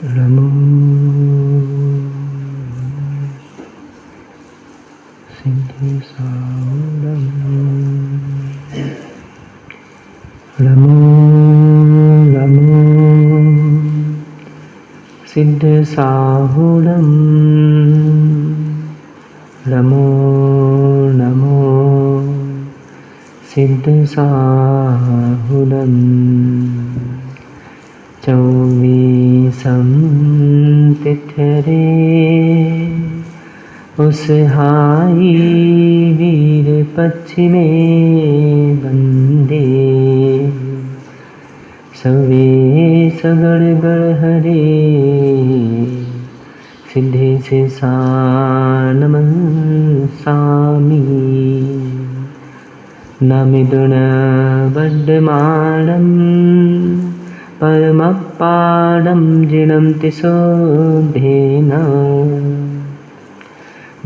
नमो सिद्धसाहुलम् नमो नमो सिद्धसाहुलम् नमो नमो सिद्धसाहुलम् चौबीसं तिथरे उस हाई वीर पश्चिमे बंदे सवे सगड़ गढ़ हरे सिद्धे से सानमन सामी नमिदुण बड्डमाणं परमपाडं जिनं तिसोधेन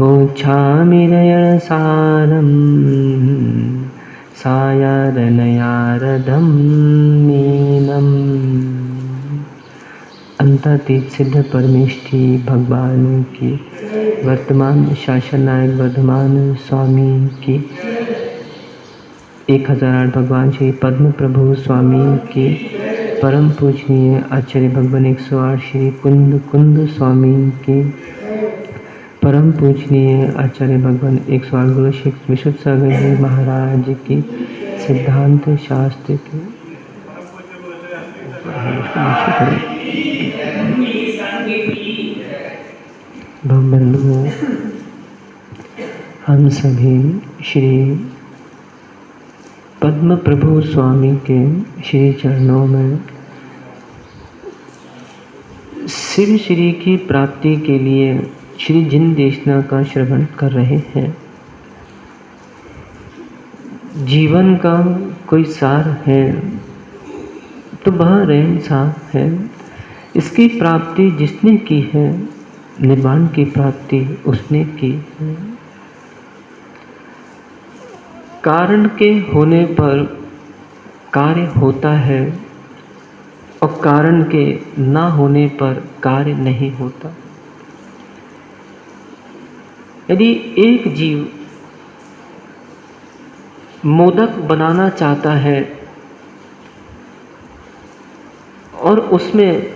मोक्षामि नयनसारं सायारनयारदं मीनम्। अंतातीत सिद्ध परमेष्ठी भगवान की वर्तमान शासन नायक वर्धमान स्वामी की 1008 भगवान श्री पद्म प्रभु स्वामी की परम पूजनीय आचार्य भगवान 108 श्री कुंद कुंद स्वामी की परम पूजनीय आचार्य भगवान 108 गुरु श्री विशुद्ध सागर जी महाराज की सिद्धांत शास्त्र की भगवान हम सभी श्री पद्म प्रभु स्वामी के श्री चरणों में शिव श्री की प्राप्ति के लिए श्री जिन देशना का श्रवण कर रहे हैं। जीवन का कोई सार है तो वह रहन सहन है। इसकी प्राप्ति जिसने की है, निर्वाण की प्राप्ति उसने की है। कारण के होने पर कार्य होता है और कारण के ना होने पर कार्य नहीं होता। यदि एक जीव मोदक बनाना चाहता है और उसमें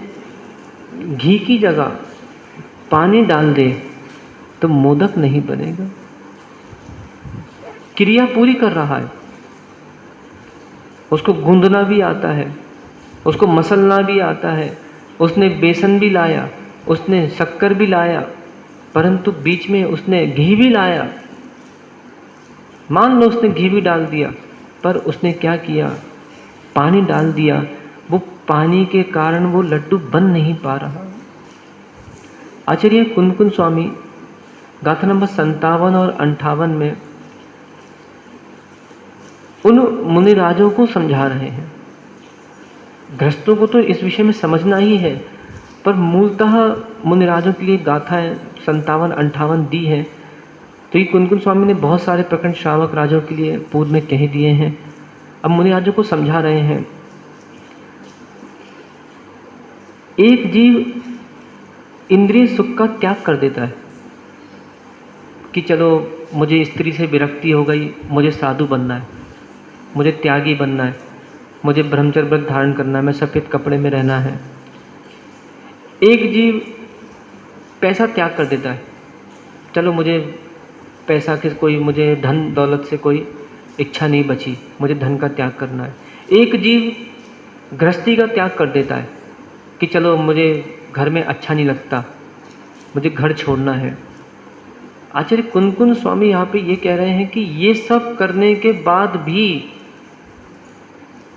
घी की जगह पानी डाल दे तो मोदक नहीं बनेगा। क्रिया पूरी कर रहा है, उसको गूंदना भी आता है, उसको मसलना भी आता है, उसने बेसन भी लाया, उसने शक्कर भी लाया, परंतु बीच में उसने घी भी लाया। मान लो उसने घी भी डाल दिया, पर उसने क्या किया, पानी डाल दिया। वो पानी के कारण वो लड्डू बन नहीं पा रहा। आचार्य कुंद स्वामी गाथा नंबर 57 और 58 में उन मुनिराजों को समझा रहे हैं। गृहस्थों को तो इस विषय में समझना ही है, पर मूलतः मुनिराजों के लिए गाथाएं 57-58 दी है। तो ये कुंद स्वामी ने बहुत सारे प्रखंड श्रावक राजों के लिए पूर्व में कह दिए हैं। अब मुनिराजों को समझा रहे हैं। एक जीव इंद्रिय सुख का त्याग कर देता है कि चलो मुझे स्त्री से विरक्ति हो गई, मुझे साधु बनना है, मुझे त्यागी बनना है, मुझे ब्रह्मचर्य व्रत धारण करना है, मैं सफ़ेद कपड़े में रहना है। एक जीव पैसा त्याग कर देता है, चलो मुझे पैसा के कोई, मुझे धन दौलत से कोई इच्छा नहीं बची, मुझे धन का त्याग करना है। एक जीव गृहस्थी का त्याग कर देता है कि चलो मुझे घर में अच्छा नहीं लगता, मुझे घर छोड़ना है। आचार्य कुंद स्वामी यहाँ पे ये कह रहे हैं कि ये सब करने के बाद भी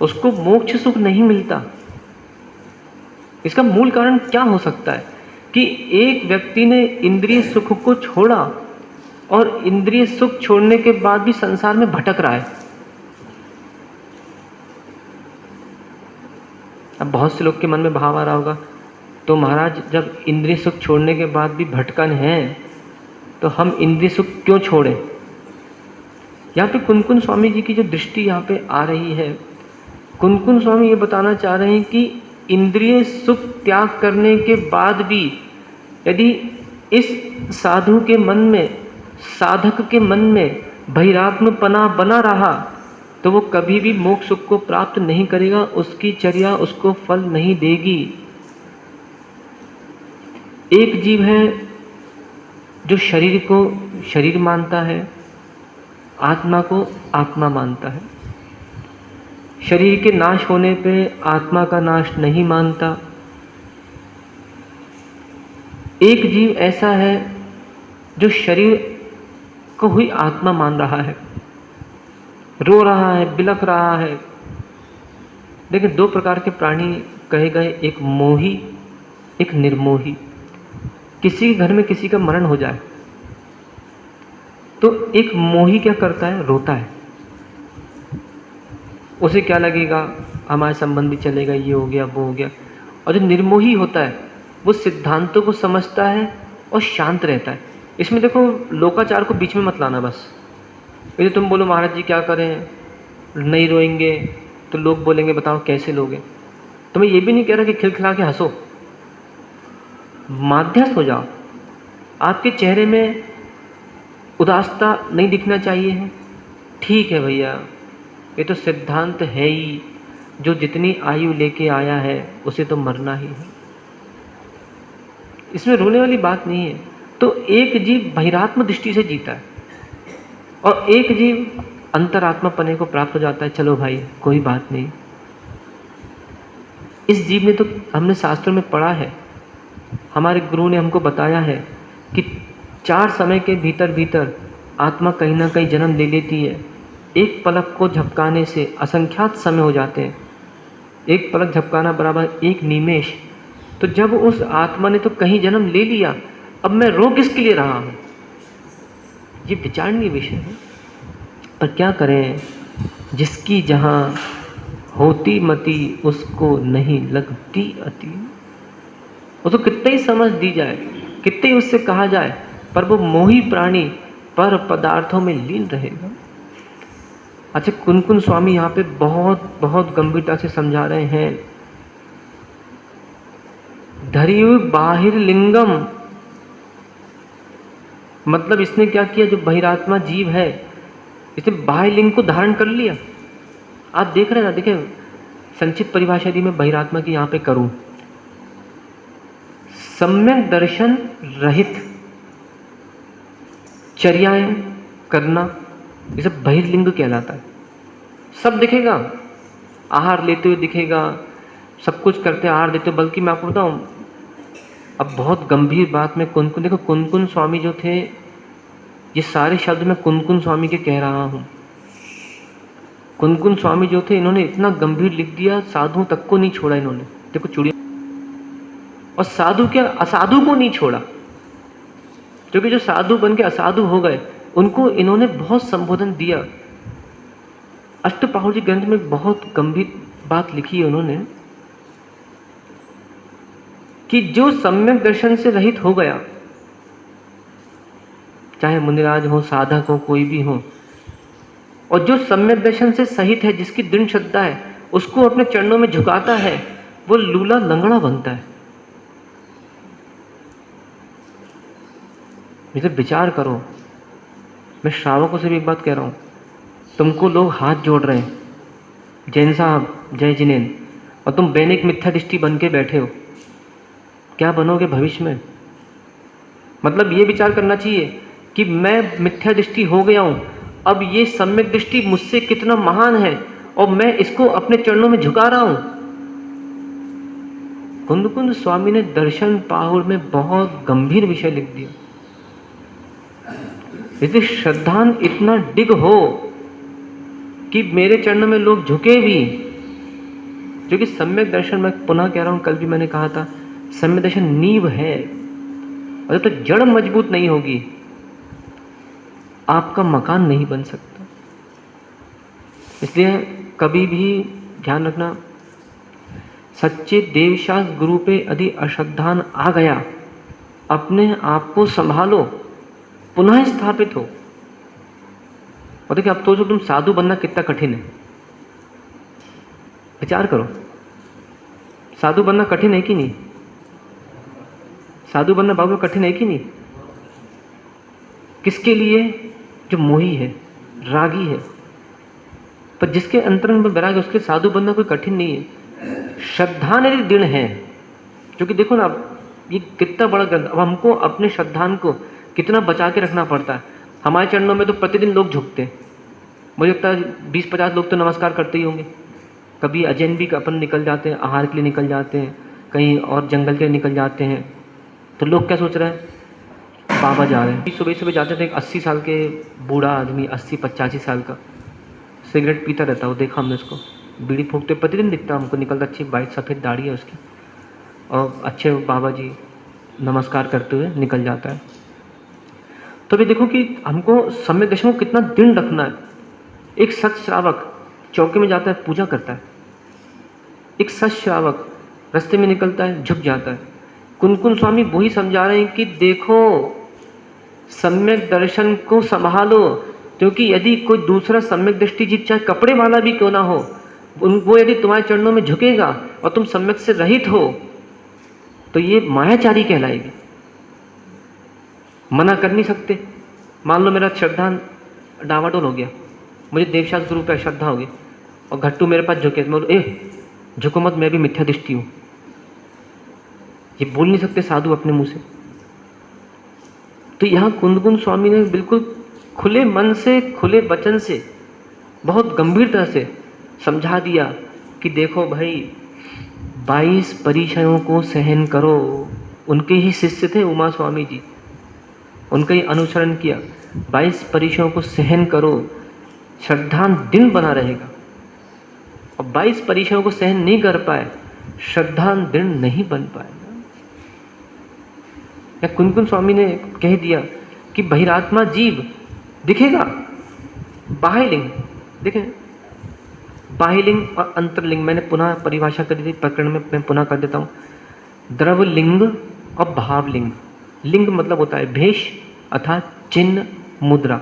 उसको मोक्ष सुख नहीं मिलता। इसका मूल कारण क्या हो सकता है कि एक व्यक्ति ने इंद्रिय सुख को छोड़ा और इंद्रिय सुख छोड़ने के बाद भी संसार में भटक रहा है। अब बहुत से लोग के मन में भाव आ रहा होगा, तो महाराज जब इंद्रिय सुख छोड़ने के बाद भी भटकन है तो हम इंद्रिय सुख क्यों छोड़ें। यहाँ पे कुंद स्वामी जी की जो दृष्टि यहाँ पे आ रही है, कुंद स्वामी ये बताना चाह रहे हैं कि इंद्रिय सुख त्याग करने के बाद भी यदि इस साधु के मन में, साधक के मन में भैरात्मपना बना रहा तो वो कभी भी मोक्ष सुख को प्राप्त नहीं करेगा, उसकी चर्या उसको फल नहीं देगी। एक जीव है जो शरीर को शरीर मानता है, आत्मा को आत्मा मानता है। शरीर के नाश होने पे आत्मा का नाश नहीं मानता। एक जीव ऐसा है जो शरीर को हुई आत्मा मान रहा है, रो रहा है, बिलख रहा है। देखिए, दो प्रकार के प्राणी कहे गए, एक मोही, एक निर्मोही। किसी के घर में किसी का मरण हो जाए तो एक मोही क्या करता है? रोता है। उसे क्या लगेगा? हमारे संबंधी चलेगा, ये हो गया, वो हो गया। और जो निर्मोही होता है वो सिद्धांतों को समझता है और शांत रहता है। इसमें देखो, लोकाचार को बीच में मत लाना। बस यदि तुम बोलो महाराज जी क्या करें, नहीं रोएंगे तो लोग बोलेंगे बताओ कैसे लोगे। तो मैं ये भी नहीं कह रहा कि खिलखिला के हंसो, माध्यस्थ हो जाओ। आपके चेहरे में उदासता नहीं दिखना चाहिए है, ठीक है भैया, ये तो सिद्धांत है ही, जो जितनी आयु लेके आया है उसे तो मरना ही है, इसमें रोने वाली बात नहीं है। तो एक जीव बहिरात्म दृष्टि से जीता है और एक जीव अंतरात्मा पने को प्राप्त हो जाता है। चलो भाई कोई बात नहीं। इस जीव ने तो हमने शास्त्रों में पढ़ा है, हमारे गुरु ने हमको बताया है कि 4 समय के भीतर भीतर आत्मा कहीं ना कहीं जन्म ले लेती है। एक पलक को झपकाने से असंख्यात समय हो जाते हैं। एक पलक झपकाना बराबर एक निमेष। तो जब उस आत्मा ने तो कहीं जन्म ले लिया, अब मैं रो किसके लिए रहा हूँ? ये विचारणीय विषय है। पर क्या करें, जिसकी जहाँ होती मति उसको नहीं लगती अति। वो तो कितने ही समझ दी जाए, कितने ही उससे कहा जाए, पर वो मोही प्राणी पर पदार्थों में लीन रहेगा। अच्छा, कुन स्वामी यहाँ पे बहुत बहुत गंभीरता से समझा रहे हैं। धरियु बाहिर लिंगम, मतलब इसने क्या किया? जो बहिरात्मा जीव है इसने बाह्य लिंग को धारण कर लिया। आप देख रहे हैं ना, देखिए संक्षिप्त परिभाषा यदि मैं बहिरात्मा की यहाँ पे करूं, सम्यक दर्शन रहित चर्याएं करना, ये सब बहिर्लिंग कहलाता है। सब दिखेगा, आहार लेते हुए दिखेगा, सब कुछ करते आहार देते हुए। बल्कि मैं आपको बताऊं, अब बहुत गंभीर बात में देखो कुन स्वामी जो थे, ये सारे शब्द मैं कुन स्वामी के कह रहा हूँ। कुन स्वामी जो थे, इन्होंने इतना गंभीर लिख दिया, साधुओं तक को नहीं छोड़ा इन्होंने। देखो चूड़िया, और साधु क्या, असाधु को नहीं छोड़ा, क्योंकि जो साधु बन के असाधु हो गए उनको इन्होंने बहुत संबोधन दिया। अष्टपाहुर जी ग्रंथ में बहुत गंभीर बात लिखी है उन्होंने कि जो सम्यक दर्शन से रहित हो गया, चाहे मुनिराज हो, साधक हो, कोई भी हो, और जो सम्यक दर्शन से सहित है, जिसकी दृढ़ श्रद्धा है, उसको अपने चरणों में झुकाता है, वो लूला लंगड़ा बनता है। इसे विचार करो। मैं श्रावकों से भी एक बात कह रहा हूँ, तुमको लोग हाथ जोड़ रहे हैं, जैन साहब जय जिनेन, और तुम दैनिक मिथ्या दृष्टि बन के बैठे हो, क्या बनोगे भविष्य में? मतलब ये विचार करना चाहिए कि मैं मिथ्या दृष्टि हो गया हूँ, अब ये सम्यक दृष्टि मुझसे कितना महान है और मैं इसको अपने चरणों में झुका रहा हूँ। कुंद स्वामी ने दर्शन पाहुर में बहुत गंभीर विषय लिख दिया। यदि श्रद्धान इतना डिग हो कि मेरे चरणों में लोग झुके भी, जो कि सम्यक दर्शन, मैं पुनः कह रहा हूं, कल भी मैंने कहा था, सम्यक दर्शन नींव है, और तो जड़ मजबूत नहीं होगी आपका मकान नहीं बन सकता। इसलिए कभी भी ध्यान रखना, सच्चे देवशास्त्र गुरु पे यदि अश्रद्धान आ गया, अपने आप को संभालो, पुनः स्थापित हो। और देखिए, अब तो जो तुम साधु बनना कितना कठिन है, विचार करो। साधु बनना कठिन है कि नहीं? साधु बनना बाबू कठिन है कि नहीं? किसके लिए? जो मोही है, रागी है। पर जिसके अंतरंग में वैराग्य, उसके साधु बनना कोई कठिन नहीं है। श्रद्धा यदि दृढ़ है, क्योंकि देखो ना, ये कितना बड़ा ग्रंथ, अब हमको अपने श्रद्धान को कितना बचा के रखना पड़ता है। हमारे चरणों में तो प्रतिदिन लोग झुकते हैं, मुझे लगता है 20-50 लोग तो नमस्कार करते ही होंगे। कभी अजैन भी अपन निकल जाते हैं, आहार के लिए निकल जाते हैं, कहीं और जंगल के लिए निकल जाते हैं, तो लोग क्या सोच रहे हैं, बाबा जा रहे हैं। सुबह सुबह जाते थे, एक 80 साल के बूढ़ा आदमी, 80-85 साल का, सिगरेट पीता रहता, वो देखा हमने उसको, बीड़ी फूकते प्रतिदिन दिखता हमको, निकलता, अच्छी वाइट सफ़ेद दाढ़ी है उसकी, और अच्छे बाबा जी नमस्कार करते हुए निकल जाता है। तो भी देखो कि हमको सम्यक दर्शन को कितना दृढ़ रखना है। एक सच श्रावक चौके में जाता है, पूजा करता है। एक सच श्रावक रास्ते में निकलता है, झुक जाता है। कुनकुन स्वामी वही समझा रहे हैं कि देखो, सम्यक दर्शन को संभालो, क्योंकि यदि कोई दूसरा सम्यक दृष्टि जीव, चाहे कपड़े वाला भी क्यों ना हो, वो यदि तुम्हारे चरणों में झुकेगा और तुम सम्यक से रहित हो, तो ये मायाचारी कहलाएगी। मना कर नहीं सकते। मान लो मेरा श्रद्धा डावाडोल हो गया, मुझे देवशास्त्र गुरु पर श्रद्धा होगी, और घट्टू मेरे पास झुके, मैं बोलो झुको मत, मैं भी मिथ्या दृष्टि हूँ, ये बोल नहीं सकते साधु अपने मुंह से। तो यहाँ कुंदकुन स्वामी ने बिल्कुल खुले मन से, खुले वचन से, बहुत गंभीरता से समझा दिया कि देखो भाई, 22 परिचयों को सहन करो। उनके ही शिष्य थे उमा स्वामी जी, उनका ही अनुसरण किया। 22 परिचयों को सहन करो, श्रद्धा दिन बना रहेगा। और 22 परिचयों को सहन नहीं कर पाए, श्रद्धा दृढ़ नहीं बन पाएगा। या कुनकुन स्वामी ने कह दिया कि बहिरात्मा जीव दिखेगा, बाह्यलिंग देखें, बाह्यलिंग और अंतरलिंग, मैंने पुनः परिभाषा कर दी थी प्रकरण में, मैं पुनः कर देता हूँ। द्रवलिंग और भावलिंग। लिंग मतलब होता है भेष अर्थात चिन्ह, मुद्रा।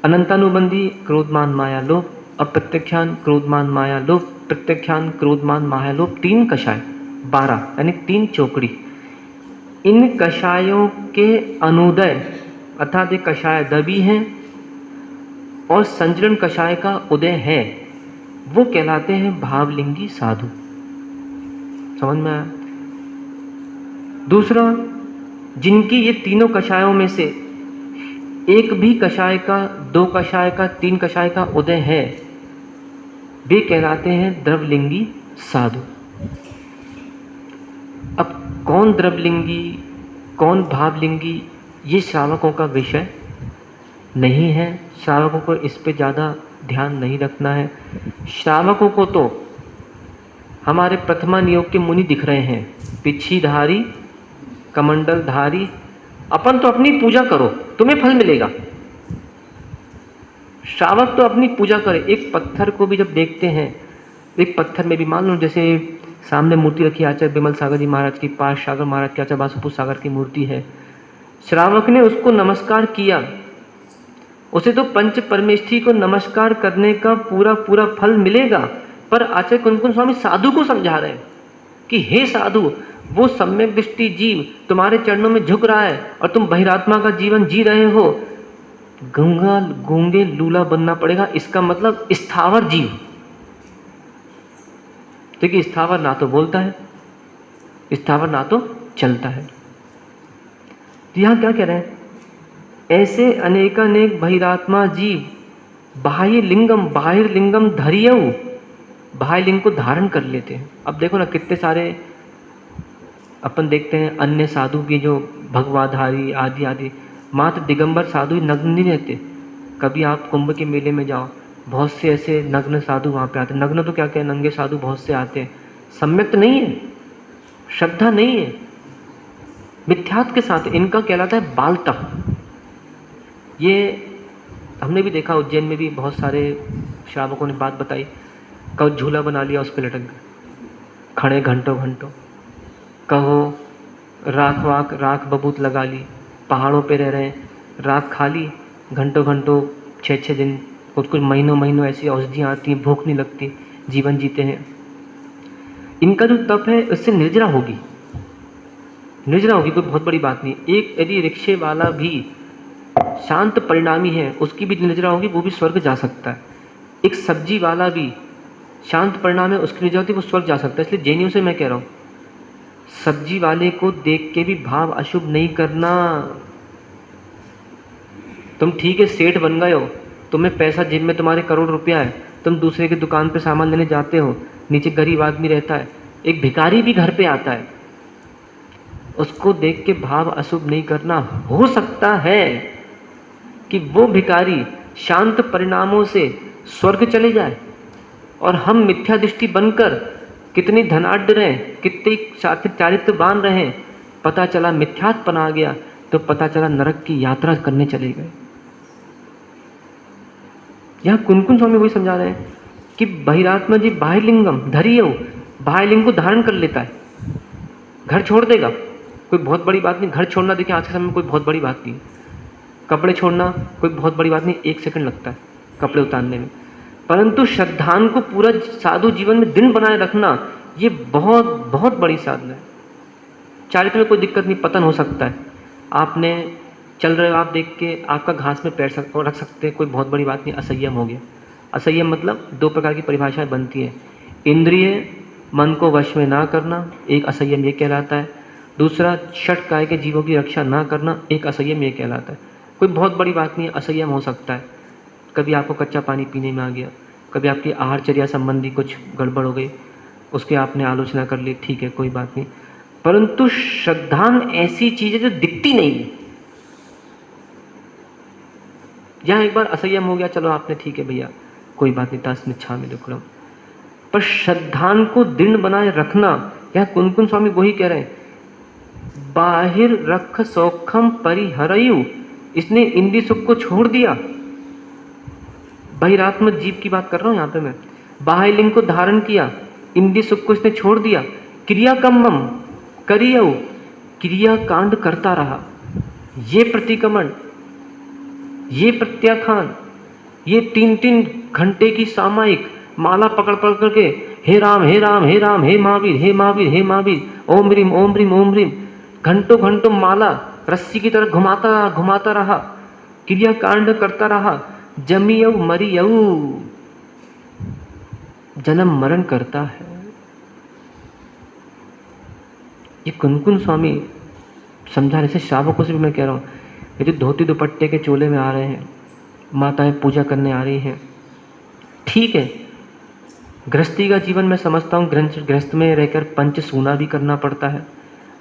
अनंतानुबंधी क्रोधमान माया लोभ, अप्रत्यक्षान क्रोधमान माया लोभ, प्रत्यक्षान क्रोधमान माया लोभ, 3 कषाय, 12 यानी 3 चौकड़ी। इन कषायों के अनुदय अर्थात ये कषाय दबी हैं और संचरण कषाय का उदय है, वो कहलाते हैं भावलिंगी साधु। समझ में आया? दूसरा, जिनकी ये तीनों कषायों में से एक भी कषाय का, 2 कषाय का, 3 कषाय का उदय है, वे कहलाते हैं द्रवलिंगी साधु। अब कौन द्रवलिंगी, कौन भावलिंगी, ये श्रावकों का विषय नहीं है। श्रावकों को इस पे ज़्यादा ध्यान नहीं रखना है। श्रावकों को तो हमारे प्रथमा नियोग के मुनि दिख रहे हैं, पिछीधारी, कमंडलधारी। अपन तो अपनी पूजा करो, तुम्हें फल मिलेगा। श्रावक तो अपनी पूजा करे। एक पत्थर को भी जब देखते हैं, एक पत्थर में भी मान लो जैसे सामने मूर्ति रखी आचार्य विमल सागर जी महाराज की, पास सागर महाराज की, आचार्य वासुपुर सागर की मूर्ति है। श्रावक ने उसको नमस्कार किया, उसे तो पंच परमेष्ठी को नमस्कार करने का पूरा पूरा फल मिलेगा। पर आचार्य कुनकुन स्वामी साधु को समझा रहे हैं कि हे साधु, वो सम्यक दृष्टि जीव तुम्हारे चरणों में झुक रहा है और तुम बहिरात्मा का जीवन जी रहे हो, गंगा गूंगे लूला बनना पड़ेगा। इसका मतलब स्थावर जीव, क्योंकि स्थावर ना तो बोलता है, स्थावर ना तो चलता है। तो यहाँ क्या कह रहे हैं, ऐसे अनेकानेक बहिरात्मा जीव बाह्य लिंगम धरियऊ, बाह्य लिंग को धारण कर लेते हैं। अब देखो ना, कितने सारे अपन देखते हैं अन्य साधु भी जो भगवाधारी आदि आदि, मात्र दिगंबर साधु ही नग्न नहीं रहते। कभी आप कुंभ के मेले में जाओ, बहुत से ऐसे नग्न साधु वहाँ पे आते हैं। नग्न तो क्या कहें, नंगे साधु बहुत से आते हैं। सम्यक नहीं है, श्रद्धा नहीं है, मिथ्यात्व के साथ। इनका कहलाता है बालतप। ये हमने भी देखा, उज्जैन में भी बहुत सारे श्रावकों ने बात बताई, कहो झूला बना लिया, उस पर लटक गए खड़े घंटों घंटों। कहो राख बबूत लगा ली, पहाड़ों पे रह रहे हैं, राख खा ली, घंटों घंटों 6-6 दिन, कुछ महीनों ऐसी औषधियाँ आती हैं, भूख नहीं लगती, जीवन जीते हैं। इनका जो तप है उससे निर्जरा होगी, कोई बहुत बड़ी बात नहीं। एक यदि रिक्शे वाला भी शांत परिणामी है, उसकी भी निर्जरा होगी, वो भी स्वर्ग जा सकता है। एक सब्जी वाला भी शांत परिणाम है, उसकी निर्जरा होती है, वो स्वर्ग जा सकता है। इसलिए जैनियों से मैं कह रहा हूँ, सब्जी वाले को देख के भी भाव अशुभ नहीं करना। तुम ठीक है सेठ बन गए हो, तुम्हें पैसा जेब में, तुम्हारे करोड़ रुपया है, तुम दूसरे की दुकान पे सामान लेने जाते हो, नीचे गरीब आदमी रहता है, एक भिखारी भी घर पे आता है, उसको देख के भाव अशुभ नहीं करना। हो सकता है कि वो भिखारी शांत परिणामों से स्वर्ग चले जाए और हम मिथ्या दृष्टि बनकर कितनी धनाढ्य रहे, कितने चारित्रवान रहे, पता चला मिथ्यात्पन आ गया तो पता चला नरक की यात्रा करने चले गए। यहाँ कुनकुन स्वामी वही समझा रहे हैं कि बहिरात्मा जी बाह्यलिंगम धरियो, बाह्यलिंग को धारण कर लेता है, घर छोड़ देगा, कोई बहुत बड़ी बात नहीं। घर छोड़ना देखिए आज के समय में कोई बहुत बड़ी बात नहीं। कपड़े छोड़ना कोई बहुत बड़ी बात नहीं, 1 सेकंड लगता है कपड़े उतारने में। परंतु श्रद्धान को पूरा साधु जीवन में दिन बनाए रखना, ये बहुत बहुत बड़ी साधना है। चारित्र में कोई दिक्कत नहीं, पतन हो सकता है, आपने चल रहे हो, आप देख के आपका घास में पैर रख सकते हैं, कोई बहुत बड़ी बात नहीं, असंयम हो गया। असंयम मतलब 2 प्रकार की परिभाषाएं बनती हैं। इंद्रिय मन को वश में ना करना, एक असंयम ये कहलाता है। दूसरा षट काय के जीवों की रक्षा ना करना, एक असंयम ये कहलाता है। कोई बहुत बड़ी बात नहीं, असंयम हो सकता है। कभी आपको कच्चा पानी पीने में आ गया, कभी आपकी आहारचर्या संबंधी कुछ गड़बड़ हो गई, उसकी आपने आलोचना कर ली, ठीक है कोई बात नहीं। परंतु श्रद्धान ऐसी चीज है जो दिखती नहीं है। जहाँ एक बार असंयम हो गया, चलो आपने ठीक है भैया कोई बात नहीं, तस्मिच्छामि दुक्कडम, पर श्रद्धान को दृढ़ बनाए रखना, यह कुनकुन स्वामी वही कह रहे हैं। बाहिर रख सौखम परिहरयु, इसने इंद्रिय सुख को छोड़ दिया। बहिरात्म जीव की बात कर रहा हूं यहां पे मैं। बाह्य लिंग को धारण किया, इंद्रिय सुख को इसने छोड़ दिया। क्रियाकम्मम करियौ, क्रिया कांड करता रहा। ये प्रतिक्रमण, ये प्रत्याख्यान, ये 3-3 घंटे की सामायिक माला पकड़ पकड़ के हे राम हे राम हे राम, हे महावीर हे महावीर हे महावीर, ओम ह्रीम ओम ह्रीम ओम ह्रीम, घंटों घंटों माला रस्सी की तरह घुमाता रहा, क्रिया कांड करता रहा। जमियऊ मरियऊ, जन्म मरण करता है। ये कुनकुन स्वामी समझा रहे, श्रावकों से भी मैं कह रहा हूँ, ये जो धोती दुपट्टे के चोले में आ रहे हैं, माताएं पूजा करने आ रही हैं, ठीक है, गृहस्थी का जीवन मैं समझता हूँ, गृहस्थ में रहकर पंच सूना भी करना पड़ता है,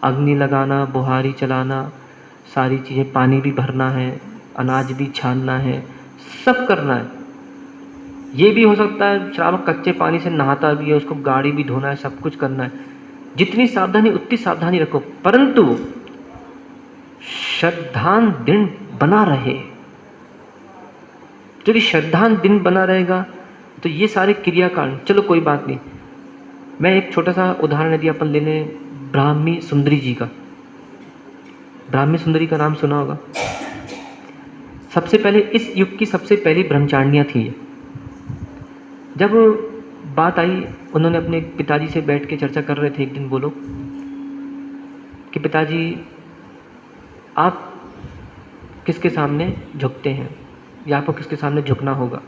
अग्नि लगाना, बुहारी चलाना, सारी चीज़ें, पानी भी भरना है, अनाज भी छानना है, सब करना है। ये भी हो सकता है श्रावक कच्चे पानी से नहाता भी है, उसको गाड़ी भी धोना है, सब कुछ करना है। जितनी सावधानी उतनी सावधानी रखो, परंतु श्रद्धान दिन बना रहे। यदि श्रद्धान दिन बना रहेगा तो ये सारे क्रियाकांड, चलो कोई बात नहीं, मैं एक छोटा सा उदाहरण यदि अपन ले लें ब्राह्मी सुंदरी जी का। ब्राह्मी सुंदरी का नाम सुना होगा। सबसे पहले इस युग की सबसे पहली ब्रह्मचारिणियाँ थी ये। जब बात आई, उन्होंने अपने पिताजी से बैठ के चर्चा कर रहे थे एक दिन वो लोग कि पिताजी आप किसके सामने झुकते हैं या आपको किसके सामने झुकना होगा।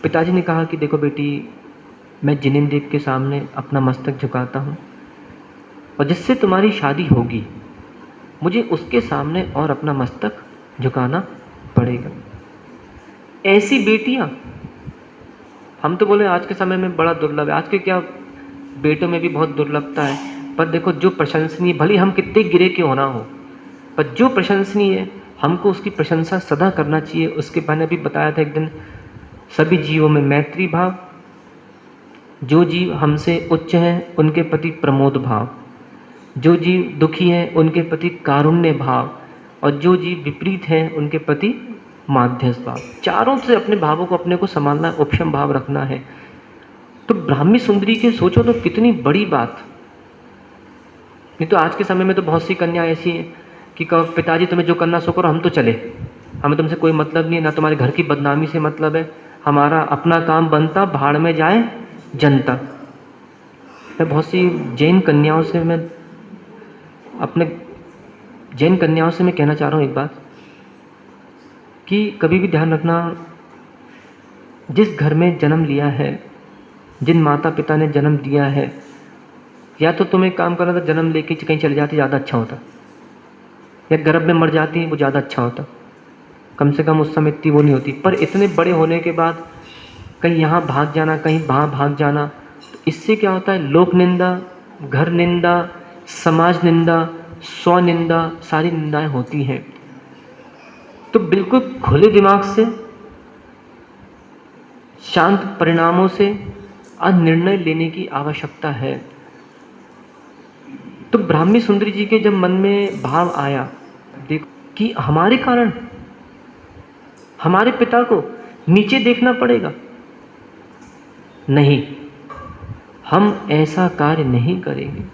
पिताजी ने कहा कि देखो बेटी, मैं जिनेंद्र देव के सामने अपना मस्तक झुकाता हूँ और जिससे तुम्हारी शादी होगी मुझे उसके सामने और अपना मस्तक झुकाना पड़ेगा। ऐसी बेटियाँ हम तो बोले आज के समय में बड़ा दुर्लभ है। आज के क्या बेटों में भी बहुत दुर्लभता है, पर देखो जो प्रशंसनीय, भले हम कितने गिरे क्यों ना हो, पर जो प्रशंसनीय है हमको उसकी प्रशंसा सदा करना चाहिए। उसके मैंने भी बताया था एक दिन, सभी जीवों में मैत्री भाव, जो जीव हमसे उच्च हैं उनके प्रति प्रमोद भाव, जो जीव दुखी हैं उनके प्रति कारुण्य भाव, और जो जीव विपरीत हैं उनके प्रति माध्यस्थ भाव। चारों से अपने भावों को अपने को संभालना, उपशम भाव रखना है। तो ब्राह्मी सुंदरी के सोचो तो कितनी बड़ी बात। नहीं तो आज के समय में तो बहुत सी कन्या ऐसी हैं कि पिताजी तुम्हें जो करना सो करो, हम तो चले, हमें तुमसे कोई मतलब नहीं है, ना तुम्हारे घर की बदनामी से मतलब है, हमारा अपना काम बनता, भाड़ में जाए जनता। मैं बहुत सी जैन कन्याओं से मैं कहना चाह रहा हूँ एक बात, कि कभी भी ध्यान रखना, जिस घर में जन्म लिया है, जिन माता पिता ने जन्म दिया है, या तो तुम एक काम करना था, जन्म लेके कहीं चले जाती ज़्यादा अच्छा होता, या गर्भ में मर जाती वो ज़्यादा अच्छा होता। कम से कम उस समय इतनी वो नहीं होती। पर इतने बड़े होने के बाद कहीं यहाँ भाग जाना, कहीं वहाँ भाग जाना, तो इससे क्या होता है, लोक निंदा, घर निंदा, समाज निंदा, स्व निंदा, सारी निंदाएं होती हैं। तो बिल्कुल खुले दिमाग से, शांत परिणामों से आज निर्णय लेने की आवश्यकता है। तो ब्राह्मी सुंदरी जी के जब मन में भाव आया, देखो कि हमारे कारण हमारे पिता को नीचे देखना पड़ेगा, नहीं, हम ऐसा कार्य नहीं करेंगे।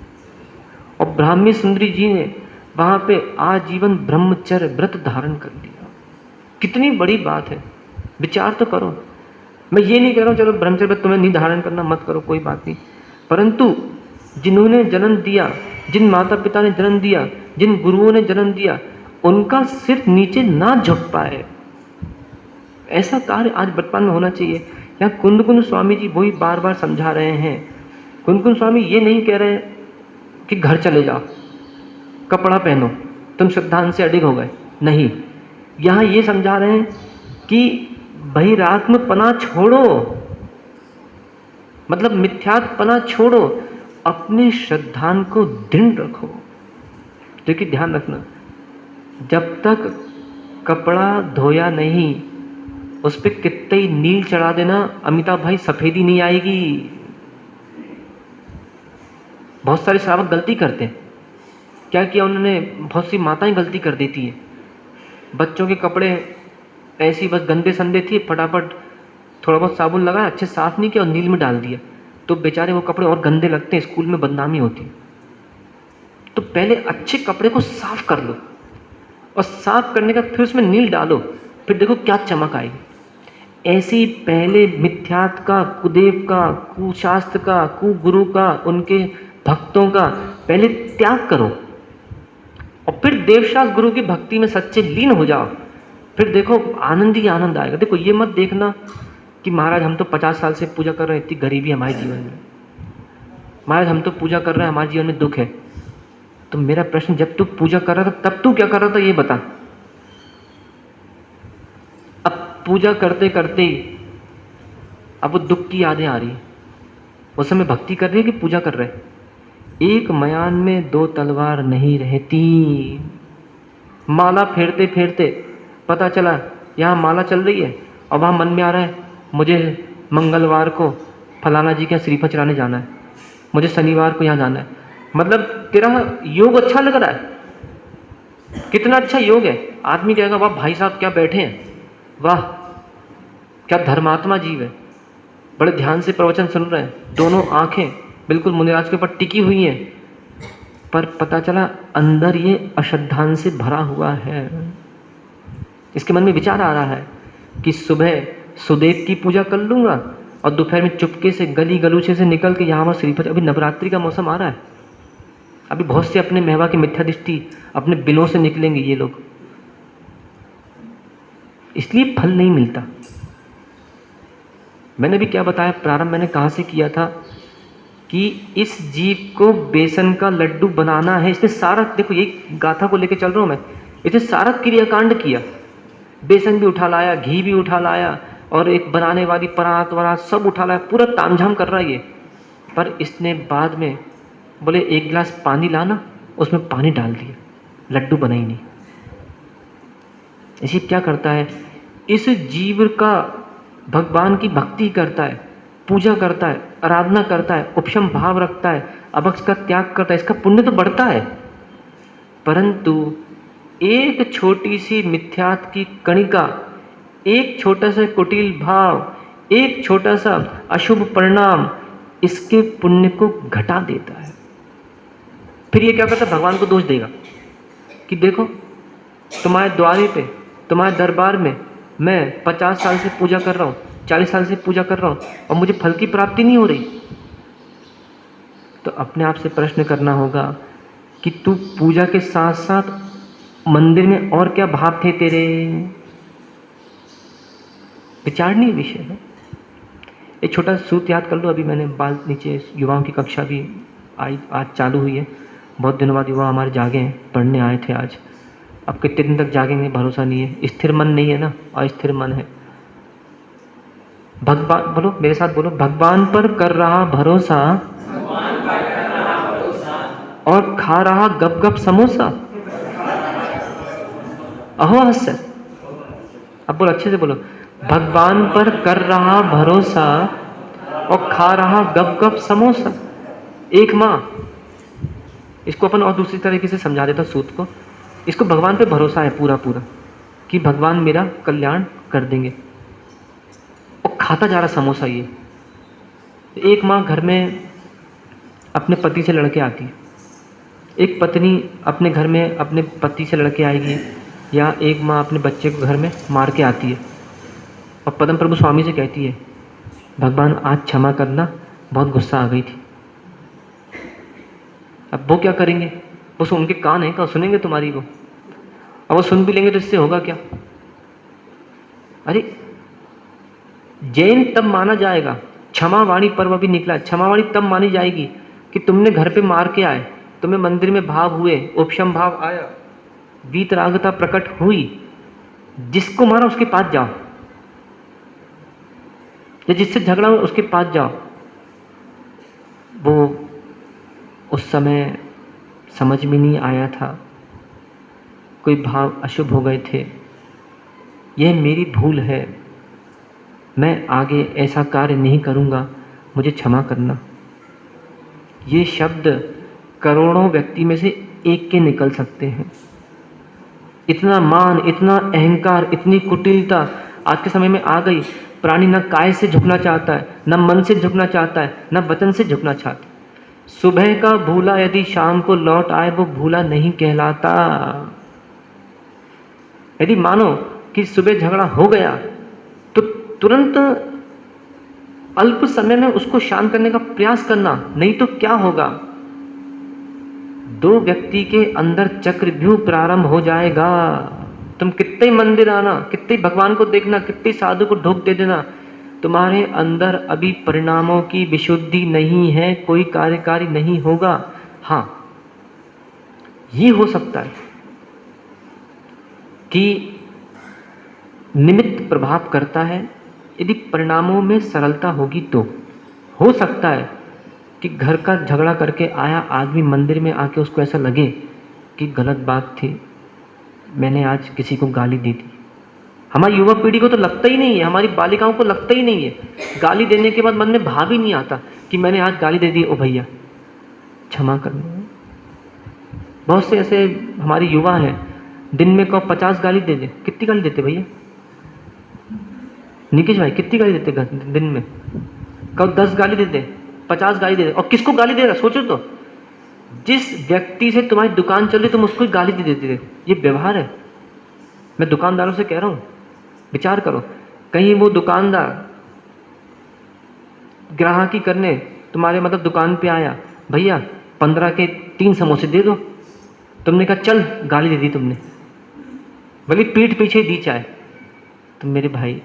और ब्राह्मी सुंदरी जी ने वहाँ पे आजीवन ब्रह्मचर्य व्रत धारण कर लिया। कितनी बड़ी बात है, विचार तो करो। मैं ये नहीं कह रहा हूँ चलो ब्रह्मचर्य व्रत तुम्हें नहीं धारण करना, मत करो, कोई बात नहीं, परंतु जिन्होंने जन्म दिया, जिन माता पिता ने जन्म दिया, जिन गुरुओं ने जन्म दिया, उनका सिर्फ नीचे ना झुक पाए, ऐसा कार्य आज वर्तमान में होना चाहिए। यहाँ कुंद स्वामी जी वही बार बार समझा रहे हैं। कुंद स्वामी ये नहीं कह रहे कि घर चले जाओ, कपड़ा पहनो, तुम सिद्धांत से अडिग हो गए, नहीं, यहाँ ये समझा रहे हैं कि बहिरात्मपना छोड़ो, मतलब मिथ्यात्मपना छोड़ो, अपने श्रद्धान को दृढ़ रखो। देखिए ध्यान रखना, जब तक कपड़ा धोया नहीं, उस पर कितने ही नील चढ़ा देना, अमिताभ भाई, सफेदी नहीं आएगी। बहुत सारे श्रावक गलती करते हैं। क्या किया उन्होंने, बहुत सी माताएं गलती कर देती है, बच्चों के कपड़े ऐसी बस गंदे संदे थे, फटाफट थोड़ा बहुत साबुन लगाया, अच्छे साफ नहीं किया और नील में डाल दिया, तो बेचारे वो कपड़े और गंदे लगते हैं, स्कूल में बदनामी होती है। तो पहले अच्छे कपड़े को साफ कर लो, और साफ करने का फिर उसमें नील डालो, फिर देखो क्या चमक आएगी। ऐसे ही पहले मिथ्यात का, कुदेव का, कुशास्त्र का, कुगुरु का, उनके भक्तों का पहले त्याग करो, और फिर देवशास्त्र गुरु की भक्ति में सच्चे लीन हो जाओ। फिर देखो आनंद ही आनंद आएगा। देखो ये मत देखना कि महाराज हम तो 50 साल से पूजा कर रहे हैं, इतनी गरीबी हमारे जीवन में, महाराज हम तो पूजा कर रहे हैं, हमारे जीवन में दुख है। तो मेरा प्रश्न, जब तू पूजा कर रहा था तब तू क्या कर रहा था ये बता। अब पूजा करते करते ही अब वो दुख की यादें आ रही है, उस समय भक्ति कर रही है कि पूजा कर रहे हैं। एक मयान में दो तलवार नहीं रहती। माला फेरते फेरते पता चला यहाँ माला चल रही है, और वहाँ मन में आ रहा है मुझे मंगलवार को फलाना जी के श्रीफल चढ़ाने जाना है, मुझे शनिवार को यहाँ जाना है। मतलब तेरा योग अच्छा लग रहा है, कितना अच्छा योग है। आदमी कहेगा वाह भाई साहब क्या बैठे हैं, वाह क्या धर्मात्मा जीव है, बड़े ध्यान से प्रवचन सुन रहे हैं, दोनों आंखें बिल्कुल मुनिराज के ऊपर टिकी हुई हैं, पर पता चला अंदर ये अश्रद्धान से भरा हुआ है। इसके मन में विचार आ रहा है कि सुबह सुदेव की पूजा कर लूँगा, और दोपहर में चुपके से गली गलूचे से निकल के यहाँ वहाँ श्रीफल। अभी नवरात्रि का मौसम आ रहा है, अभी बहुत से अपने मेवा की मिथ्या दृष्टि अपने बिलों से निकलेंगे ये लोग, इसलिए फल नहीं मिलता। मैंने भी क्या बताया, प्रारंभ मैंने कहाँ से किया था कि इस जीव को बेसन का लड्डू बनाना है। इसने सारा, देखो यही गाथा को लेकर चल रहा हूँ मैं, इसने सारा क्रियाकांड किया, बेसन भी उठा लाया, घी भी उठा लाया, और एक बनाने वाली परात वरात सब उठा लाया, पूरा तामझाम कर रहा है ये। पर इसने बाद में बोले एक गिलास पानी लाना, उसमें पानी डाल दिया, लड्डू बना ही नहीं। इसे क्या करता है, इस जीव का भगवान की भक्ति करता है, पूजा करता है, आराधना करता है, उपशम भाव रखता है, अभक्ष का त्याग करता है, इसका पुण्य तो बढ़ता है। परंतु एक छोटी सी मिथ्यात की कणिका, एक छोटा सा कुटिल भाव, एक छोटा सा अशुभ परिणाम इसके पुण्य को घटा देता है। फिर ये क्या करता है, भगवान को दोष देगा कि देखो तुम्हारे द्वारे पे, तुम्हारे दरबार में मैं 50 साल से पूजा कर रहा हूँ, 40 साल से पूजा कर रहा हूँ और मुझे फल की प्राप्ति नहीं हो रही। तो अपने आप से प्रश्न करना होगा कि तू पूजा के साथ साथ मंदिर में और क्या भाव थे तेरे। विचारणीय विषय है। एक छोटा सूत्र याद कर लो। अभी मैंने बाल नीचे, युवाओं की कक्षा भी आज चालू हुई है। बहुत दिनों बाद युवा हमारे जागे हैं, पढ़ने आए थे आज। अब कितने दिन तक जागेंगे भरोसा नहीं है। स्थिर मन नहीं है ना, अस्थिर मन है। भगवान, बोलो मेरे साथ बोलो, भगवान पर कर रहा भरोसा और खा रहा गप गप समोसा। अहो हस्य। अब बोलो, अच्छे से बोलो, भगवान पर कर रहा भरोसा और खा रहा गप गप समोसा। एक माँ, इसको अपन और दूसरी तरीके से समझा देता सूत्र को। इसको भगवान पे भरोसा है पूरा पूरा कि भगवान मेरा कल्याण कर देंगे, और खाता जा रहा समोसा। ये एक माँ घर में अपने पति से लड़के आती है, एक पत्नी अपने घर में अपने पति से लड़के आएगी, या एक माँ अपने बच्चे को घर में मार के आती है और पद्म प्रभु स्वामी से कहती है, भगवान आज क्षमा करना, बहुत गुस्सा आ गई थी। अब वो क्या करेंगे? वो उनके कान हैं, क्या सुनेंगे तुम्हारी वो? अब वो सुन भी लेंगे तो इससे होगा क्या? अरे जैन तब माना जाएगा, क्षमावाणी पर्व भी निकला, क्षमावाणी तब मानी जाएगी कि तुमने घर पे मार के आए, तुम्हें मंदिर में भाव हुए, उपशम भाव आया, वीतरागता प्रकट हुई, जिसको मारा उसके पास जाओ, या जिससे झगड़ा हो उसके पास जाओ। वो उस समय समझ में नहीं आया था, कोई भाव अशुभ हो गए थे, यह मेरी भूल है, मैं आगे ऐसा कार्य नहीं करूँगा, मुझे क्षमा करना। ये शब्द करोड़ों व्यक्ति में से एक के निकल सकते हैं। इतना मान, इतना अहंकार, इतनी कुटिलता आज के समय में आ गई। प्राणी न काय से झुकना चाहता है, न मन से झुकना चाहता है, न वचन से झुकना चाहता है। सुबह का भूला यदि शाम को लौट आए, वो भूला नहीं कहलाता। यदि मानो कि सुबह झगड़ा हो गया तो तुरंत अल्प समय में उसको शांत करने का प्रयास करना, नहीं तो क्या होगा? दो व्यक्ति के अंदर चक्रव्यूह प्रारंभ हो जाएगा। तुम कितने मंदिर आना, कितने भगवान को देखना, कितने साधु को ढोक दे देना, तुम्हारे अंदर अभी परिणामों की विशुद्धि नहीं है, कोई कार्यकारी नहीं होगा। हाँ, ये हो सकता है कि निमित्त प्रभाव करता है। यदि परिणामों में सरलता होगी तो हो सकता है कि घर का झगड़ा करके आया आदमी मंदिर में आके उसको ऐसा लगे कि गलत बात थी, मैंने आज किसी को गाली दी थी। हमारी युवा पीढ़ी को तो लगता ही नहीं है, हमारी बालिकाओं को लगता ही नहीं है। गाली देने के बाद मन में भाव ही नहीं आता कि मैंने आज गाली दे दी, ओ भैया क्षमा करना। बहुत से ऐसे हमारे युवा हैं, दिन में को 50 गाली दे दे। कितनी गाली देते भैया? निकेश भाई कितनी गाली देते दिन में? कब 10 गाली दे दे, 50 गाली दे दे। और किसको गाली दे रहा सोचो तो, जिस व्यक्ति से तुम्हारी दुकान चल रही तुम उसको गाली दे देते। ये व्यवहार है। मैं दुकानदारों से कह रहा हूँ, विचार करो, कहीं वो दुकानदार ग्राहकी करने तुम्हारे मतलब दुकान पे आया, भैया 15 के 3 समोसे दे दो, तुमने कहा चल, गाली दे दी तुमने, भले पीठ पीछे दी चाहे। तो मेरे भाई,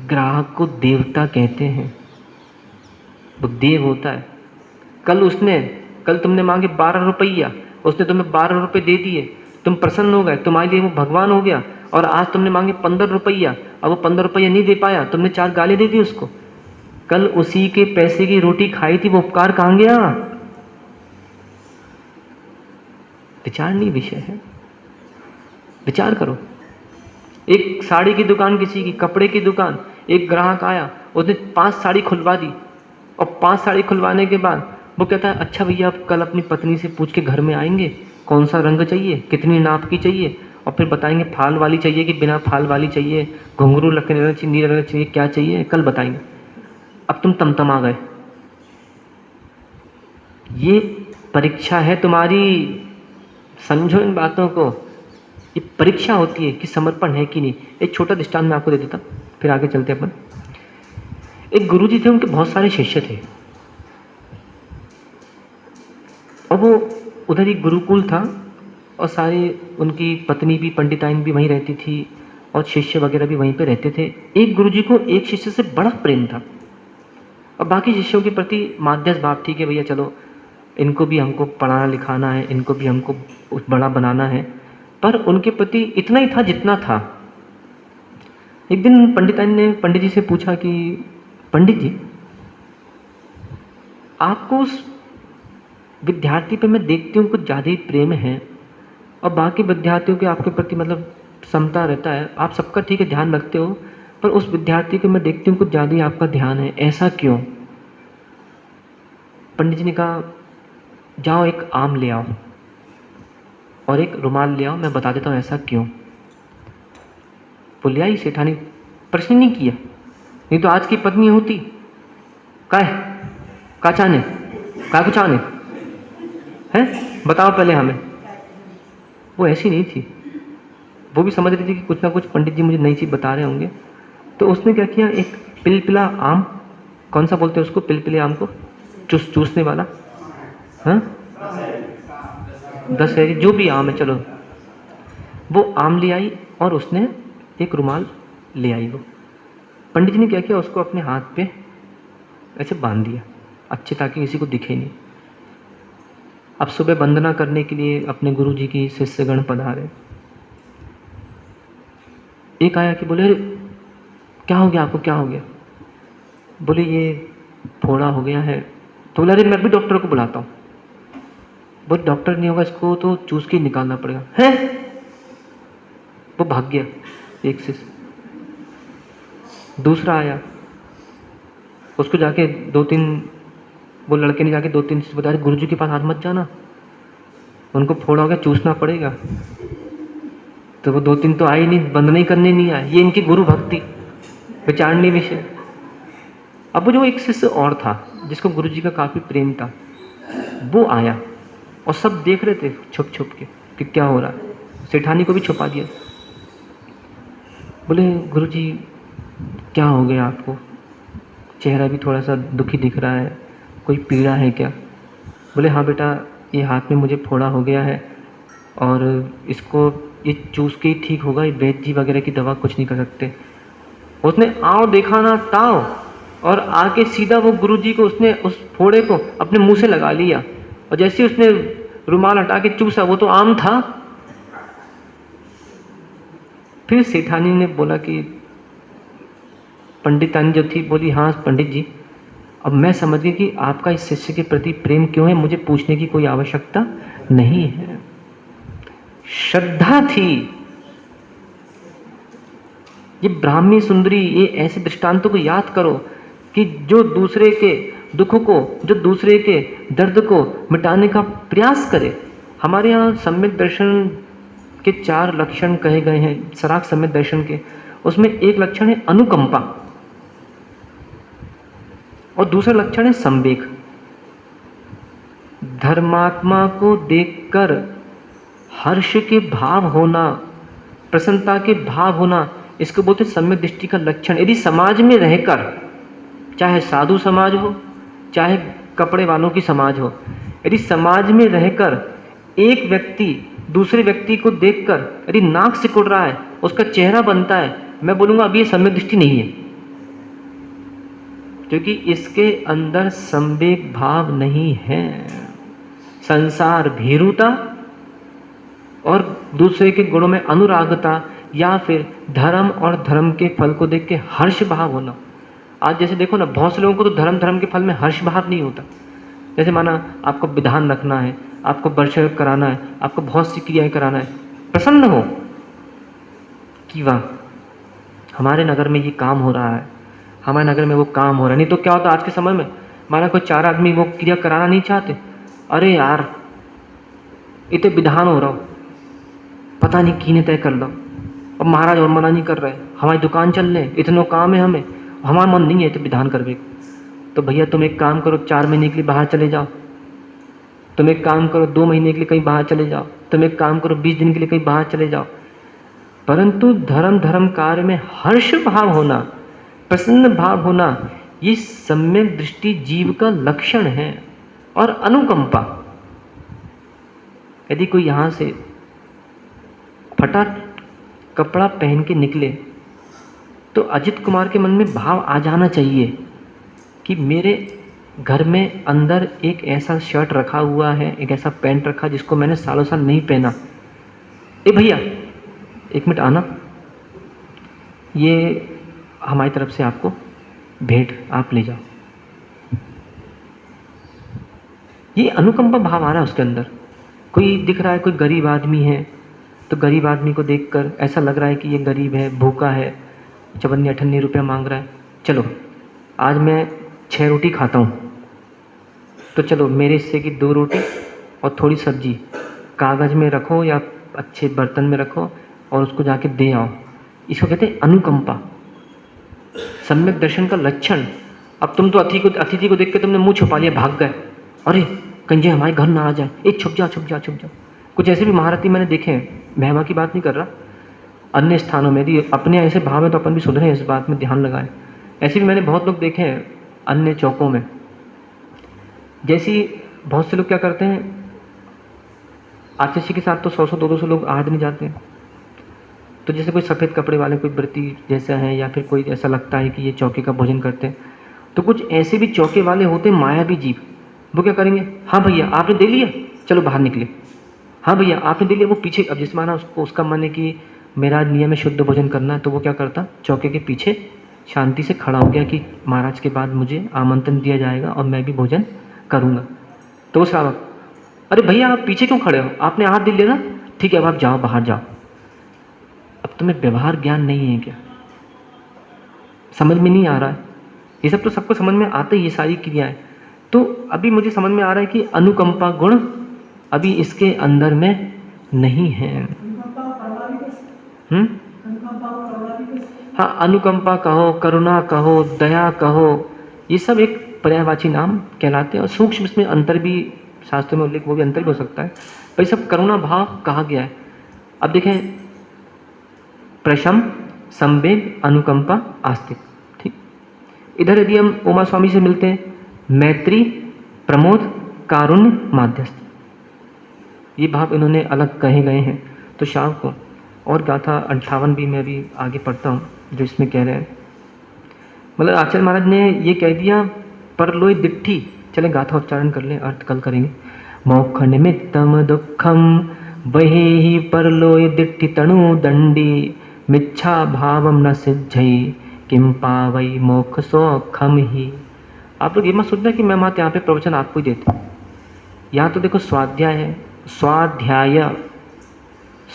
ग्राहक को देवता कहते हैं, वो देव होता है। कल तुमने मांगे 12 रुपया, उसने तुम्हें 12 रुपये दे दिए, तुम प्रसन्न हो गए, तुम्हारे लिए वो भगवान हो गया। और आज तुमने मांगे 15 रुपया, अब वो 15 रुपया नहीं दे पाया, तुमने 4 गाली दे दी उसको। कल उसी के पैसे की रोटी खाई थी, वो उपकार कहाँ गया? विचारणीय विषय है, विचार करो। एक साड़ी की दुकान, किसी की कपड़े की दुकान, एक ग्राहक आया, उसने 5 साड़ी खुलवा दी, और 5 साड़ी खुलवाने के बाद वो कहता है, अच्छा भैया आप कल अपनी पत्नी से पूछ के घर में आएंगे, कौन सा रंग चाहिए, कितनी नाप की चाहिए, और फिर बताएंगे फाल वाली चाहिए कि बिना फाल वाली चाहिए, घुंघरू लगने चाहिए, नहीं लगना चाहिए, क्या चाहिए कल बताएंगे। अब तुम तमतमा गए। ये परीक्षा है तुम्हारी, समझो इन बातों को। ये परीक्षा होती है कि समर्पण है कि नहीं। एक छोटा दृष्टांत मैं आपको दे देता, फिर आगे चलते अपन। एक गुरुजी थे, उनके बहुत सारे शिष्य थे और वो उधर ही गुरुकुल था और सारे उनकी पत्नी भी पंडिताइन भी वहीं रहती थी और शिष्य वगैरह भी वहीं पे रहते थे। एक गुरुजी को एक शिष्य से बड़ा प्रेम था और बाकी शिष्यों के प्रति माध्यस्थ भाव थी कि भैया चलो इनको भी हमको पढ़ाना लिखाना है, इनको भी हमको बड़ा बनाना है, पर उनके प्रति इतना ही था जितना था। एक दिन पंडिताइन ने पंडित जी से पूछा कि पंडित जी, आपको उस विद्यार्थी पे मैं देखती हूँ कुछ ज़्यादा ही प्रेम है और बाकी विद्यार्थियों के आपके प्रति मतलब समता रहता है, आप सबका ठीक है ध्यान रखते हो, पर उस विद्यार्थी को मैं देखती हूँ कुछ ज़्यादा ही आपका ध्यान है, ऐसा क्यों? पंडित जी ने कहा जाओ एक आम ले आओ और एक रुमाल ले आओ, मैं बता देता हूँ ऐसा क्यों। वो ले आई सेठानी, प्रश्न नहीं किया, नहीं तो आज की पत्नी होती का चाहने का कुछ आने हैं, बताओ पहले हमें। वो ऐसी नहीं थी, वो भी समझ रही थी कि कुछ ना कुछ पंडित जी मुझे नई चीज़ बता रहे होंगे। तो उसने क्या किया, एक पिलपिला आम, कौन सा बोलते हैं उसको, पिलपिले आम को चूसने वाला, हाँ दशहरी, जो भी आम है चलो, वो आम ले आई और उसने एक रुमाल ले आई। वो पंडित जी ने क्या किया, उसको अपने हाथ पे ऐसे बांध दिया अच्छे, ताकि किसी को दिखे नहीं। अब सुबह वंदना करने के लिए अपने गुरु जी की शिष्यगण पधारे। एक आया कि बोले क्या हो गया आपको, क्या हो गया? बोले ये फोड़ा हो गया है। तो बोला अरे मैं भी डॉक्टर को बुलाता हूँ। बोले डॉक्टर नहीं होगा, इसको तो चूस के निकालना पड़ेगा। है वो भाग गया एक से। दूसरा आया, उसको जाके वो लड़के ने जाके 2-3 चीज बताया, गुरुजी के पास हाथ मत जाना, उनको फोड़ा हो गया, चूसना पड़ेगा। तो वो 2-3 तो आए नहीं, बंद नहीं करने नहीं आए, ये इनकी गुरु भक्ति विचारणी विषय। अब वो जो एक शिष्य और था जिसको गुरुजी का काफी प्रेम था, वो आया और सब देख रहे थे छुप छुप के कि क्या हो रहा है। सेठानी को भी छुपा दिया। बोले गुरुजी क्या हो गया आपको, चेहरा भी थोड़ा सा दुखी दिख रहा है, कोई पीड़ा है क्या? बोले हाँ बेटा, ये हाथ में मुझे फोड़ा हो गया है और इसको ये चूस के ही ठीक होगा, ये वैद्य जी वगैरह की दवा कुछ नहीं कर सकते। उसने आओ देखा ना ताओ, और आके सीधा वो गुरुजी को उसने उस फोड़े को अपने मुंह से लगा लिया और जैसे उसने रुमाल हटा के चूसा, वो तो आम था। फिर सेठानी ने बोला कि पंडितानी जो थी बोली हाँ पंडित जी, अब मैं समझ गई कि आपका इस शिष्य के प्रति प्रेम क्यों है, मुझे पूछने की कोई आवश्यकता नहीं है। श्रद्धा थी। ये ब्राह्मी सुंदरी, ये ऐसे दृष्टांतों को याद करो कि जो दूसरे के दुख को, जो दूसरे के दर्द को मिटाने का प्रयास करे। हमारे यहाँ सम्यक दर्शन के 4 लक्षण कहे गए हैं, सराग सम्यक दर्शन के। उसमें एक लक्षण है अनुकंपा और दूसरा लक्षण है संवेग। धर्मात्मा को देखकर हर्ष के भाव होना, प्रसन्नता के भाव होना, इसको बोलते सम्यक दृष्टि का लक्षण। यदि समाज में रहकर, चाहे साधु समाज हो चाहे कपड़े वालों की समाज हो, यदि समाज में रहकर एक व्यक्ति दूसरे व्यक्ति को देखकर यदि नाक सिकुड़ रहा है, उसका चेहरा बनता है, मैं बोलूँगा अभी ये सम्यक दृष्टि नहीं है, क्योंकि इसके अंदर संवेग भाव नहीं है। संसार भीरुता और दूसरे के गुणों में अनुरागता, या फिर धर्म और धर्म के फल को देख के हर्ष भाव होना। आज जैसे देखो ना, बहुत से लोगों को तो धर्म के फल में हर्ष भाव नहीं होता। जैसे माना आपको विधान रखना है, आपको वर्षा कराना है, आपको बहुत सी क्रियाएं कराना है, प्रसन्न हो कि वाह हमारे नगर में ये काम हो रहा है, हमारे नगर में वो काम हो रहा है। नहीं तो क्या होता आज के समय में, माना कोई 4 आदमी वो क्रिया कराना नहीं चाहते, अरे यार इतने विधान हो रहा हो, पता नहीं किने तय कर लो, अब महाराज और मना नहीं कर रहे, हमारी दुकान चल रहे, इतना काम है हमें, हमारा मन नहीं है तो विधान करवे। तो भैया तुम एक काम करो, 4 महीने के लिए बाहर चले जाओ, तुम एक काम करो 2 महीने के लिए कहीं बाहर चले जाओ, तुम एक काम करो 20 दिन के लिए कहीं बाहर चले जाओ। परंतु धर्म कार्य में हर्ष भाव होना, प्रसन्न भाव होना, ये सम्यक दृष्टि जीव का लक्षण है। और अनुकंपा, यदि कोई यहाँ से फटा कपड़ा पहन के निकले तो अजित कुमार के मन में भाव आ जाना चाहिए कि मेरे घर में अंदर एक ऐसा शर्ट रखा हुआ है, एक ऐसा पैंट रखा जिसको मैंने सालों साल नहीं पहना। ए भैया, एक मिनट आना, ये हमारी तरफ से आपको भेंट, आप ले जाओ। ये अनुकंपा भाव आ रहा है उसके अंदर। कोई दिख रहा है, कोई गरीब आदमी है, तो गरीब आदमी को देखकर ऐसा लग रहा है कि ये गरीब है, भूखा है, 54-58 रुपया मांग रहा है। चलो आज मैं 6 रोटी खाता हूँ, तो चलो मेरे हिस्से की 2 रोटी और थोड़ी सब्जी कागज़ में रखो या अच्छे बर्तन में रखो और उसको जाके दे आओ। इसको कहते हैं अनुकंपा, सम्यक दर्शन का लक्षण। अब तुम तो अतिथि को देख के तुमने मुंह छुपा लिया, भाग गए, अरे कंजे हमारे घर ना आ जाए, एक छुप जा छुप जा छुप जा। कुछ ऐसे भी महारथी मैंने देखे हैं, महिमा की बात नहीं कर रहा, अन्य स्थानों में यदि अपने ऐसे भाव है तो अपन भी सुधरें, इस बात में ध्यान लगाएं। ऐसे भी मैंने बहुत लोग देखे हैं अन्य चौकों में। जैसी बहुत से लोग क्या करते हैं, आतिथ्य के साथ तो 100-100 200 लोग आ नहीं जाते हैं। तो जैसे कोई सफ़ेद कपड़े वाले कोई व्रती जैसा है, या फिर कोई ऐसा लगता है कि ये चौके का भोजन करते हैं, तो कुछ ऐसे भी चौके वाले होते हैं मायावी जीव। वो क्या करेंगे, हाँ भैया आपने दे लिया, चलो बाहर निकले, हाँ भैया आपने दे लिया। वो पीछे, अब जिस माना उसको, उसका मन है कि मेरा नियम है शुद्ध भोजन करना है, तो वो क्या करता, चौके के पीछे शांति से खड़ा हो गया कि महाराज के बाद मुझे आमंत्रण दिया जाएगा और मैं भी भोजन करूँगा। तो वो श्रावक, अरे भैया आप पीछे क्यों खड़े हो, आपने हाथ दे लिया ना, ठीक है अब आप जाओ, बाहर जाओ। अब तुम्हें व्यवहार ज्ञान नहीं है क्या, समझ में नहीं आ रहा है? ये सब तो सबको समझ में आते ही, ये सारी क्रियाएं। तो अभी मुझे समझ में आ रहा है कि अनुकंपा गुण अभी इसके अंदर में नहीं है। हाँ, अनुकंपा कहो, करुणा कहो, दया कहो, ये सब एक पर्यायवाची नाम कहलाते हैं। और सूक्ष्म इसमें अंतर भी शास्त्र में उल्लेख, वो भी अंतर भी हो सकता है, पर सब करुणा भाव कहा गया है। अब देखें, प्रशम, संवेद, अनुकंपा, आस्तिक, ठीक। इधर यदि हम उमा स्वामी से मिलते हैं, मैत्री, प्रमोद, कारुण्य, माध्यस्थ, ये भाव इन्होंने अलग कहे गए हैं। तो शाम को और गाथा 58 भी मैं भी आगे पढ़ता हूँ, जो इसमें कह रहे हैं। मतलब आचार्य महाराज ने ये कह दिया, परलोय दिट्ठी, चले गाथा उच्चारण कर लें, अर्थ कल करेंगे। मोक्ष निमित्तम दुखम बहेहि परलोय दिट्ठि तणु दंडी मिच्छा भावम न सिद्धि किम पावै मोक्ष सौखम ही। आप लोग ये मत सोचना कि मैं मत यहाँ पे प्रवचन आपको ही देता हूँ। यहाँ तो देखो स्वाध्याय है, स्वाध्याय,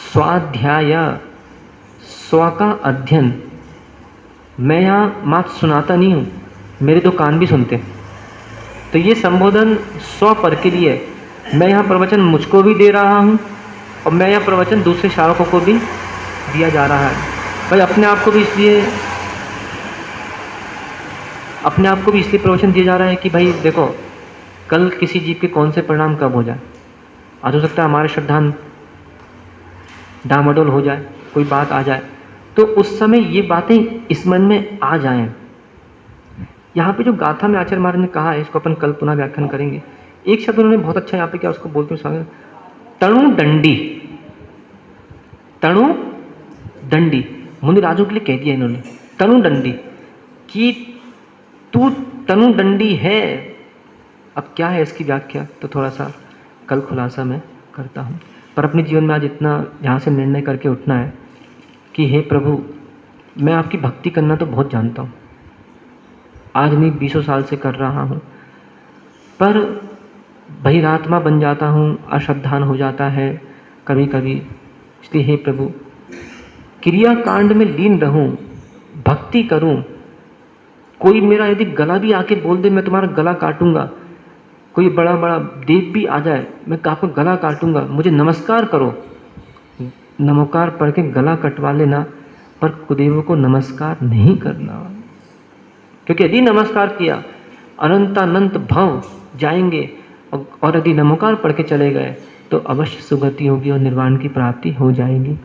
स्वाध्याय, स्व का अध्ययन। मैं यहाँ मात सुनाता नहीं हूँ, मेरे 2 कान भी सुनते हैं। तो ये संबोधन स्व पर के लिए, मैं यहाँ प्रवचन मुझको भी दे रहा हूँ और मैं यहाँ प्रवचन दूसरे श्रावकों को भी दिया जा रहा है। भाई अपने आप को भी इसलिए प्रवचन दिया जा रहा है कि भाई देखो, कल किसी जीव के कौन से परिणाम कब हो जाए। आज हो सकता है हमारे श्रद्धान डामाडोल हो जाए, कोई बात आ जाए, तो उस समय ये बातें स्मरण में आ जाएं। यहाँ पे जो गाथा में आचार्य महाराज ने कहा है, इसको अपन कल पुनः व्याख्यान करेंगे। एक शब्द उन्होंने बहुत अच्छा यहाँ पे क्या उसको बोलते हैं, तणु दंडी, तणु दंडी, मुनि राजों के लिए कह दिया इन्होंने तणु दंडी, कि तू तणु दंडी है। अब क्या है इसकी व्याख्या, तो थोड़ा सा कल खुलासा मैं करता हूँ। पर अपने जीवन में आज इतना यहाँ से निर्णय करके उठना है कि हे प्रभु, मैं आपकी भक्ति करना तो बहुत जानता हूँ, आज नहीं 20 साल से कर रहा हूँ, पर बहिरात्मा बन जाता हूँ, अश्रद्धान हो जाता है कभी कभी। इसलिए हे प्रभु, क्रिया कांड में लीन रहूं, भक्ति करूं। कोई मेरा यदि गला भी आके बोल दे मैं तुम्हारा गला काटूंगा, कोई बड़ा बड़ा देव भी आ जाए मैं आपका गला काटूंगा, मुझे नमस्कार करो। नमस्कार पढ़ के गला कटवा लेना, पर कुदेव को नमस्कार नहीं करना, क्योंकि यदि नमस्कार किया अनंतानंत भव जाएंगे, और यदि नमस्कार पढ़ के चले गए तो तो अवश्य सुगति होगी और निर्वाण की प्राप्ति हो जाएगी।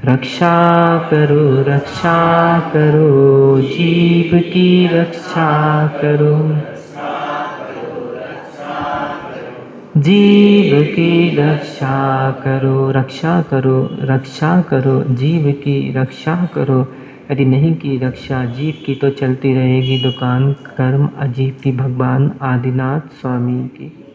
रक्षा करो जीव की रक्षा करो, जीव की रक्षा करो, रक्षा करो जीव की रक्षा करो। यदि नहीं की रक्षा जीव की तो चलती रहेगी दुकान कर्म अजीब की। भगवान आदिनाथ स्वामी की।